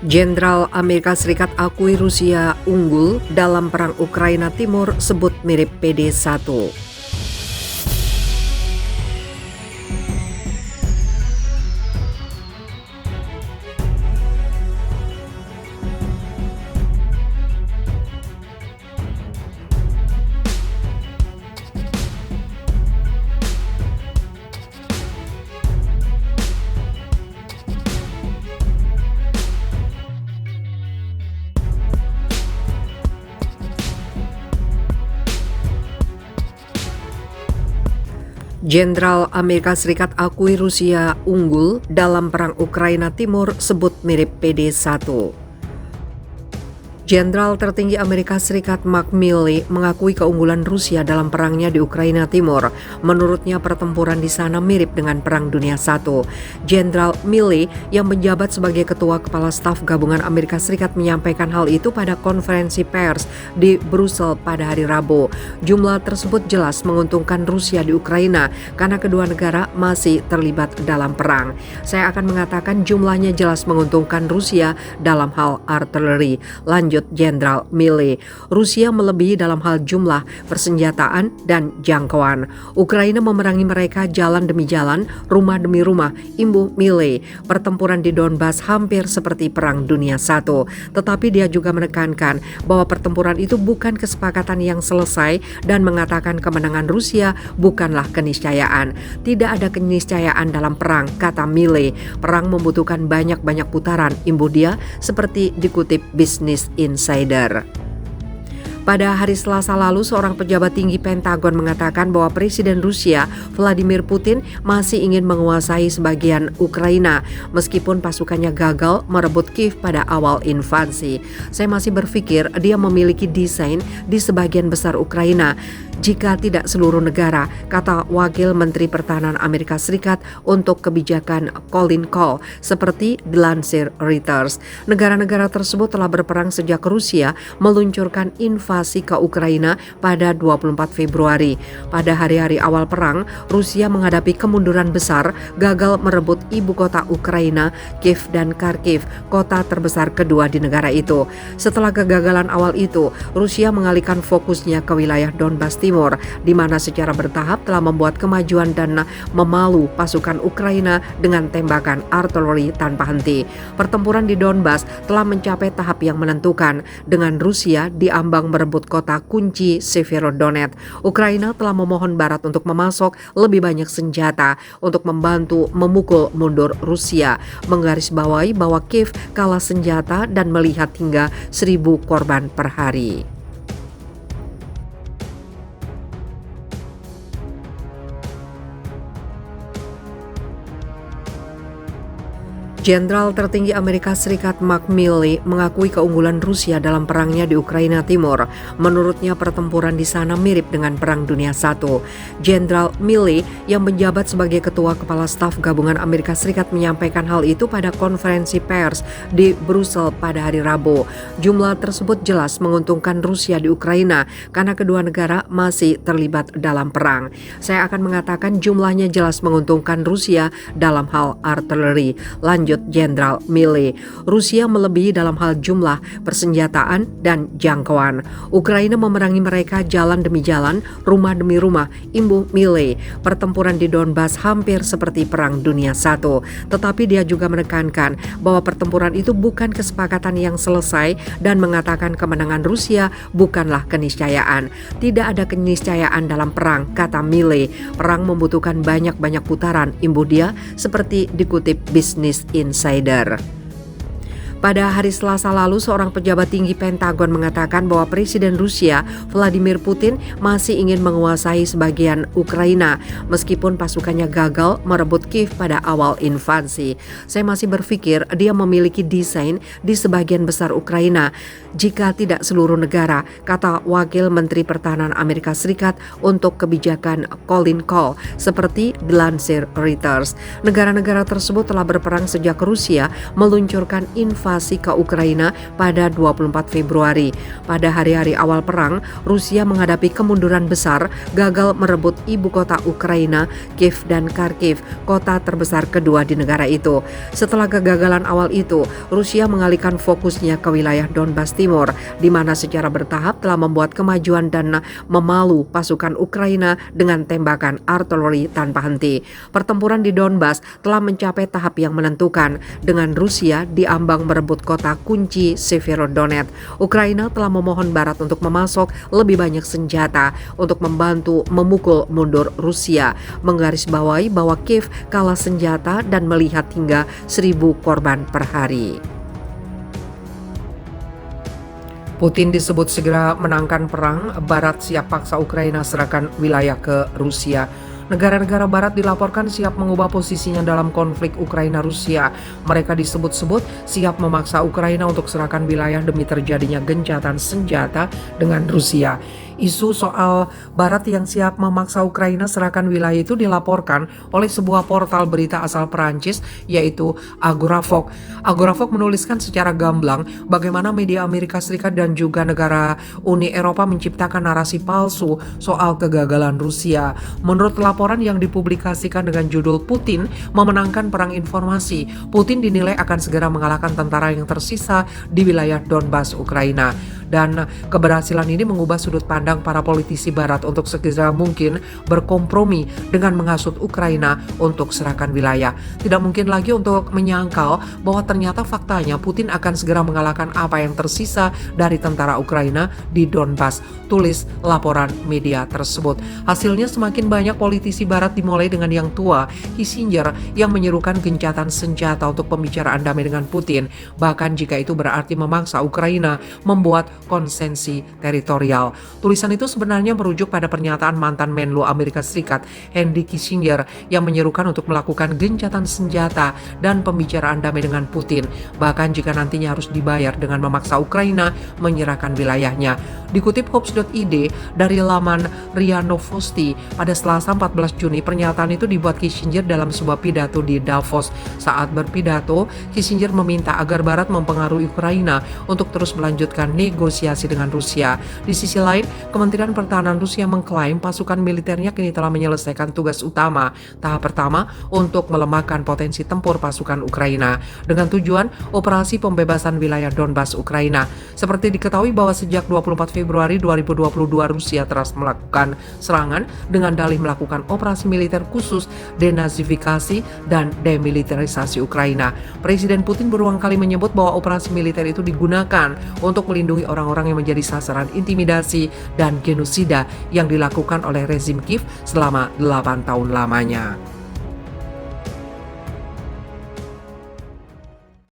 Jenderal Amerika Serikat akui Rusia unggul dalam perang Ukraina Timur sebut mirip PD-1. Jenderal Amerika Serikat akui Rusia unggul dalam perang Ukraina Timur sebut mirip PD-1. Jenderal tertinggi Amerika Serikat Mark Milley mengakui keunggulan Rusia dalam perangnya di Ukraina Timur. Menurutnya pertempuran di sana mirip dengan Perang Dunia I. Jenderal Milley yang menjabat sebagai Ketua Kepala Staf Gabungan Amerika Serikat menyampaikan hal itu pada konferensi pers di Brussels pada hari Rabu. Jumlah tersebut jelas menguntungkan Rusia di Ukraina karena kedua negara masih terlibat dalam perang. Saya akan mengatakan jumlahnya jelas menguntungkan Rusia dalam hal artileri. Lanjut Jenderal Milley, Rusia melebihi dalam hal jumlah, persenjataan, dan jangkauan. Ukraina memerangi mereka jalan demi jalan, rumah demi rumah, imbuh Milley. Pertempuran di Donbas hampir seperti Perang Dunia I. Tetapi dia juga menekankan bahwa pertempuran itu bukan kesepakatan yang selesai dan mengatakan kemenangan Rusia bukanlah keniscayaan. Tidak ada keniscayaan dalam perang, kata Milley. Perang membutuhkan banyak-banyak putaran, imbuh dia, seperti dikutip Business Insider. Pada hari Selasa lalu, seorang pejabat tinggi Pentagon mengatakan bahwa Presiden Rusia Vladimir Putin masih ingin menguasai sebagian Ukraina meskipun pasukannya gagal merebut Kiev pada awal invasi. Saya masih berpikir dia memiliki desain di sebagian besar Ukraina, jika tidak seluruh negara, kata Wakil Menteri Pertahanan Amerika Serikat untuk kebijakan Colin Kahl, seperti dilansir Reuters. Negara-negara tersebut telah berperang sejak Rusia meluncurkan invasi ke Ukraina pada 24 Februari. Pada hari-hari awal perang, Rusia menghadapi kemunduran besar, gagal merebut ibu kota Ukraina, Kiev dan Kharkiv, kota terbesar kedua di negara itu. Setelah kegagalan awal itu, Rusia mengalihkan fokusnya ke wilayah Donbas Timur, di mana secara bertahap telah membuat kemajuan dan memalu pasukan Ukraina dengan tembakan artileri tanpa henti. Pertempuran di Donbas telah mencapai tahap yang menentukan, dengan Rusia diambang merebut kota kunci Severodonetsk. Ukraina telah memohon Barat untuk memasok lebih banyak senjata untuk membantu memukul mundur Rusia, menggarisbawahi bahwa Kiev kalah senjata dan melihat hingga 1.000 korban per hari. Jenderal tertinggi Amerika Serikat Mark Milley mengakui keunggulan Rusia dalam perangnya di Ukraina Timur. Menurutnya pertempuran di sana mirip dengan Perang Dunia I. Jenderal Milley yang menjabat sebagai Ketua Kepala Staf Gabungan Amerika Serikat menyampaikan hal itu pada konferensi pers di Brussels pada hari Rabu. Jumlah tersebut jelas menguntungkan Rusia di Ukraina karena kedua negara masih terlibat dalam perang. Saya akan mengatakan jumlahnya jelas menguntungkan Rusia dalam hal artileri. Lanjut Jenderal Milley, Rusia melebihi dalam hal jumlah, persenjataan, dan jangkauan. Ukraina memerangi mereka jalan demi jalan, rumah demi rumah, imbuh Milley. Pertempuran di Donbas hampir seperti Perang Dunia I. Tetapi dia juga menekankan bahwa pertempuran itu bukan kesepakatan yang selesai dan mengatakan kemenangan Rusia bukanlah keniscayaan. Tidak ada keniscayaan dalam perang, kata Milley. Perang membutuhkan banyak-banyak putaran, imbuh dia, seperti dikutip Business Insider. Pada hari Selasa lalu, seorang pejabat tinggi Pentagon mengatakan bahwa Presiden Rusia Vladimir Putin masih ingin menguasai sebagian Ukraina meskipun pasukannya gagal merebut Kiev pada awal invasi. Saya masih berpikir dia memiliki desain di sebagian besar Ukraina, jika tidak seluruh negara, kata Wakil Menteri Pertahanan Amerika Serikat untuk kebijakan Colin Kahl, seperti dilansir Reuters. Negara-negara tersebut telah berperang sejak Rusia meluncurkan invasi invasi ke Ukraina pada 24 Februari. Pada hari-hari awal perang, Rusia menghadapi kemunduran besar, gagal merebut ibu kota Ukraina, Kiev dan Kharkiv, kota terbesar kedua di negara itu. Setelah kegagalan awal itu, Rusia mengalihkan fokusnya ke wilayah Donbas Timur, di mana secara bertahap telah membuat kemajuan dan memalu pasukan Ukraina dengan tembakan artileri tanpa henti. Pertempuran di Donbas telah mencapai tahap yang menentukan, dengan Rusia diambang merebut kota kunci Severodonetsk. Ukraina telah memohon Barat untuk memasok lebih banyak senjata untuk membantu memukul mundur Rusia, menggarisbawahi bahwa Kiev kalah senjata dan melihat hingga 1.000 korban per hari. Putin disebut segera menangkan perang, Barat siap paksa Ukraina serahkan wilayah ke Rusia. Negara-negara Barat dilaporkan siap mengubah posisinya dalam konflik Ukraina-Rusia. Mereka disebut-sebut siap memaksa Ukraina untuk serahkan wilayah demi terjadinya gencatan senjata dengan Rusia. Isu soal Barat yang siap memaksa Ukraina serahkan wilayah itu dilaporkan oleh sebuah portal berita asal Perancis, yaitu Agorafok. Agorafok menuliskan secara gamblang bagaimana media Amerika Serikat dan juga negara Uni Eropa menciptakan narasi palsu soal kegagalan Rusia. Menurut laporan yang dipublikasikan dengan judul "Putin Memenangkan Perang Informasi", Putin dinilai akan segera mengalahkan tentara yang tersisa di wilayah Donbas, Ukraina. Dan keberhasilan ini mengubah sudut pandang para politisi Barat untuk segera mungkin berkompromi dengan menghasut Ukraina untuk serahkan wilayah. Tidak mungkin lagi untuk menyangkal bahwa ternyata faktanya Putin akan segera mengalahkan apa yang tersisa dari tentara Ukraina di Donbas, tulis laporan media tersebut. Hasilnya semakin banyak politisi Barat, dimulai dengan yang tua, Kissinger, yang menyerukan gencatan senjata untuk pembicaraan damai dengan Putin, bahkan jika itu berarti memaksa Ukraina membuat konsensi teritorial. Tulisan itu sebenarnya merujuk pada pernyataan mantan Menlu Amerika Serikat Henry Kissinger yang menyerukan untuk melakukan gencatan senjata dan pembicaraan damai dengan Putin, bahkan jika nantinya harus dibayar dengan memaksa Ukraina menyerahkan wilayahnya. Dikutip Hops.id dari laman RIA Novosti, pada Selasa 14 Juni pernyataan itu dibuat Kissinger dalam sebuah pidato di Davos. Saat berpidato, Kissinger meminta agar Barat mempengaruhi Ukraina untuk terus melanjutkan negosiasi dengan Rusia. Di sisi lain, Kementerian Pertahanan Rusia mengklaim pasukan militernya kini telah menyelesaikan tugas utama tahap pertama untuk melemahkan potensi tempur pasukan Ukraina dengan tujuan operasi pembebasan wilayah Donbas, Ukraina. Seperti diketahui bahwa sejak 24 Februari 2022 Rusia terus melakukan serangan dengan dalih melakukan operasi militer khusus denazifikasi dan demilitarisasi Ukraina. Presiden Putin berulang kali menyebut bahwa operasi militer itu digunakan untuk melindungi orang-orang yang menjadi sasaran intimidasi dan genosida yang dilakukan oleh rezim Kiev selama 8 tahun lamanya.